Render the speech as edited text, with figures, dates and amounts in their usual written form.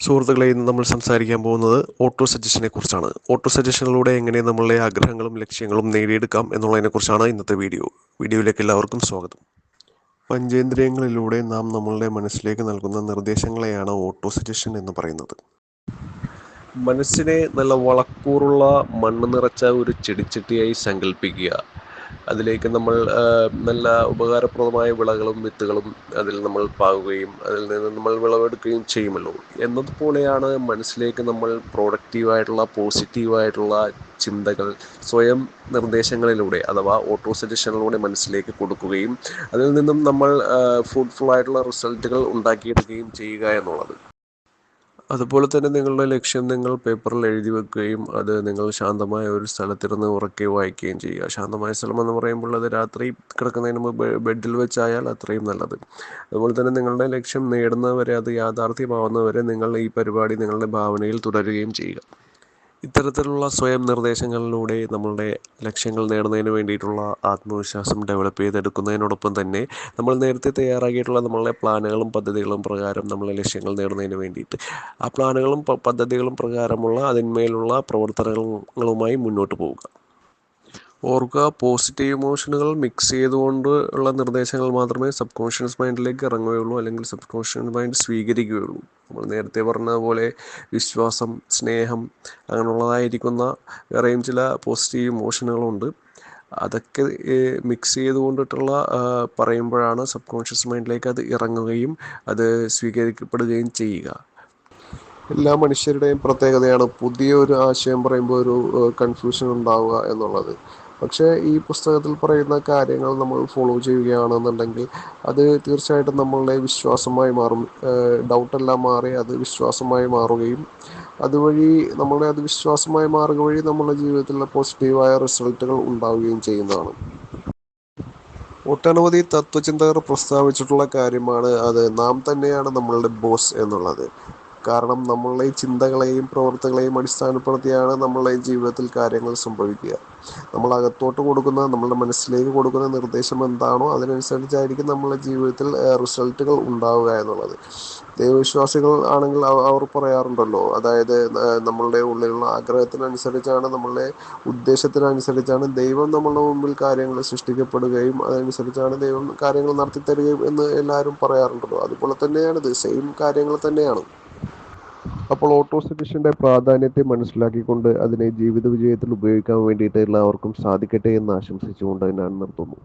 സുഹൃത്തുക്കളെ, ഇന്ന് നമ്മൾ സംസാരിക്കാൻ പോകുന്നത് ഓട്ടോ സജഷനെ കുറിച്ചാണ്. ഓട്ടോ സജഷനിലൂടെ എങ്ങനെ നമ്മളുടെ ആഗ്രഹങ്ങളും ലക്ഷ്യങ്ങളും നേടിയെടുക്കാം എന്നുള്ളതിനെക്കുറിച്ചാണ് ഇന്നത്തെ വീഡിയോയിലേക്ക് എല്ലാവർക്കും സ്വാഗതം. പഞ്ചേന്ദ്രിയങ്ങളിലൂടെ നാം നമ്മളുടെ മനസ്സിലേക്ക് നൽകുന്ന നിർദ്ദേശങ്ങളെയാണ് ഓട്ടോ സജഷൻ എന്ന് പറയുന്നത്. മനസ്സിനെ നല്ല വളക്കൂറുള്ള മണ്ണ് നിറച്ച ഒരു ചെടിച്ചട്ടിയായി സങ്കല്പിക്കുക. അതിലേക്ക് നമ്മൾ നല്ല ഉപകാരപ്രദമായ വിളകളും വിത്തുകളും അതിൽ നമ്മൾ പാകുകയും അതിൽ നിന്ന് നമ്മൾ വിളവെടുക്കുകയും ചെയ്യുമല്ലോ. എന്നതുപോലെയാണ് മനസ്സിലേക്ക് നമ്മൾ പ്രൊഡക്റ്റീവായിട്ടുള്ള പോസിറ്റീവായിട്ടുള്ള ചിന്തകൾ സ്വയം നിർദ്ദേശങ്ങളിലൂടെ അഥവാ ഓട്ടോ സജഷനിലൂടെ മനസ്സിലേക്ക് കൊടുക്കുകയും അതിൽ നിന്നും നമ്മൾ ഫ്രൂട്ട്ഫുള്ളായിട്ടുള്ള റിസൾട്ടുകൾ ഉണ്ടാക്കിയെടുക്കുകയും ചെയ്യുക എന്നുള്ളത്. അതുപോലെ തന്നെ നിങ്ങളുടെ ലക്ഷ്യം നിങ്ങൾ പേപ്പറിൽ എഴുതി വെക്കുകയും അത് നിങ്ങൾ ശാന്തമായ ഒരു സ്ഥലത്തിരുന്ന് ഉറക്കെ വായിക്കുകയും ചെയ്യുക. ശാന്തമായ സ്ഥലം എന്ന് പറയുമ്പോൾ അത് രാത്രി കിടക്കുന്നതിന് മുമ്പ് ബെഡിൽ വെച്ചായാൽ അത്രയും നല്ലത്. അതുപോലെ തന്നെ നിങ്ങളുടെ ലക്ഷ്യം നേടുന്നവരെ, അത് യാഥാർത്ഥ്യമാവുന്നവരെ നിങ്ങൾ ഈ പരിപാടി നിങ്ങളുടെ ഭാവനയിൽ തുടരുകയും ചെയ്യുക. ഇത്തരത്തിലുള്ള സ്വയം നിർദ്ദേശങ്ങളിലൂടെ നമ്മളുടെ ലക്ഷ്യങ്ങൾ നേടുന്നതിന് വേണ്ടിയിട്ടുള്ള ആത്മവിശ്വാസം ഡെവലപ്പ് ചെയ്തെടുക്കുന്നതിനോടൊപ്പം തന്നെ നമ്മൾ നേരത്തെ തയ്യാറാക്കിയിട്ടുള്ള നമ്മളുടെ പ്ലാനുകളും പദ്ധതികളും പ്രകാരം നമ്മളെ ലക്ഷ്യങ്ങൾ നേടുന്നതിന് വേണ്ടിയിട്ട് ആ പ്ലാനുകളും പദ്ധതികളും പ്രകാരമുള്ള അതിന്മേലുള്ള പ്രവർത്തനങ്ങളുമായി മുന്നോട്ട് പോവുക. ഓർക്കുക, പോസിറ്റീവ് ഇമോഷനുകൾ മിക്സ് ചെയ്തുകൊണ്ട് ഉള്ള നിർദ്ദേശങ്ങൾ മാത്രമേ സബ് കോൺഷ്യസ് മൈൻഡിലേക്ക് ഇറങ്ങുകയുള്ളൂ, അല്ലെങ്കിൽ സബ് കോൺഷ്യസ് മൈൻഡ് സ്വീകരിക്കുകയുള്ളൂ. നമ്മൾ നേരത്തെ പറഞ്ഞതുപോലെ വിശ്വാസം, സ്നേഹം അങ്ങനെയുള്ളതായിരിക്കുന്ന വേറെയും ചില പോസിറ്റീവ് ഇമോഷനുകളുണ്ട്. അതൊക്കെ മിക്സ് ചെയ്തുകൊണ്ടിട്ടുള്ള പറയുമ്പോഴാണ് സബ് കോൺഷ്യസ് മൈൻഡിലേക്ക് അത് ഇറങ്ങുകയും അത് സ്വീകരിക്കപ്പെടുകയും ചെയ്യുക. എല്ലാ മനുഷ്യരുടെയും പ്രത്യേകതയാണ് പുതിയൊരു ആശയം പറയുമ്പോൾ ഒരു കൺഫ്യൂഷൻ ഉണ്ടാവുക എന്നുള്ളത്. പക്ഷേ ഈ പുസ്തകത്തിൽ പറയുന്ന കാര്യങ്ങൾ നമ്മൾ ഫോളോ ചെയ്യുകയാണെന്നുണ്ടെങ്കിൽ അത് തീർച്ചയായിട്ടും നമ്മളുടെ വിശ്വാസമായി മാറും. ഡൗട്ടെല്ലാം മാറി അത് വിശ്വാസമായി മാറുകയും അതുവഴി നമ്മളുടെ അത് വിശ്വാസമായി മാറുക വഴി നമ്മുടെ ജീവിതത്തിലെ പോസിറ്റീവായ റിസൾട്ടുകൾ ഉണ്ടാവുകയും ചെയ്യുന്നതാണ്. ഒട്ടനവധി തത്വചിന്തകർ പ്രസ്താവിച്ചിട്ടുള്ള കാര്യമാണ് അത് നാം തന്നെയാണ് നമ്മളുടെ ബോസ് എന്നുള്ളത്. കാരണം നമ്മളുടെ ചിന്തകളെയും പ്രവർത്തികളെയും അടിസ്ഥാനപ്പെടുത്തിയാണ് നമ്മളുടെ ജീവിതത്തിൽ കാര്യങ്ങൾ സംഭവിക്കുക. നമ്മൾ അകത്തോട്ട് കൊടുക്കുന്ന, നമ്മളുടെ മനസ്സിലേക്ക് കൊടുക്കുന്ന നിർദ്ദേശം എന്താണോ അതിനനുസരിച്ചായിരിക്കും നമ്മളുടെ ജീവിതത്തിൽ റിസൾട്ടുകൾ ഉണ്ടാവുക എന്നുള്ളത്. ദൈവവിശ്വാസികൾ ആണെങ്കിൽ അവർ പറയാറുണ്ടല്ലോ, അതായത് നമ്മളുടെ ഉള്ളിലുള്ള ആഗ്രഹത്തിനനുസരിച്ചാണ്, നമ്മളുടെ ഉദ്ദേശത്തിനനുസരിച്ചാണ് ദൈവം നമ്മളുടെ മുമ്പിൽ കാര്യങ്ങൾ സൃഷ്ടിക്കപ്പെടുകയും അതനുസരിച്ചാണ് ദൈവം കാര്യങ്ങൾ നടത്തിത്തരികയും എന്ന് എല്ലാവരും പറയാറുണ്ടല്ലോ. അതുപോലെ തന്നെയാണ് ഇത്, സെയിം കാര്യങ്ങൾ തന്നെയാണ്. അപ്പോൾ ഓട്ടോ സജഷന്റെ പ്രാധാന്യത്തെ മനസ്സിലാക്കിക്കൊണ്ട് അതിനെ ജീവിത വിജയത്തിൽ ഉപയോഗിക്കാൻ വേണ്ടിയിട്ട് എല്ലാവർക്കും സാധിക്കട്ടെ എന്ന് ആശംസിച്ചുകൊണ്ട് ഞാൻ നിർത്തുന്നു.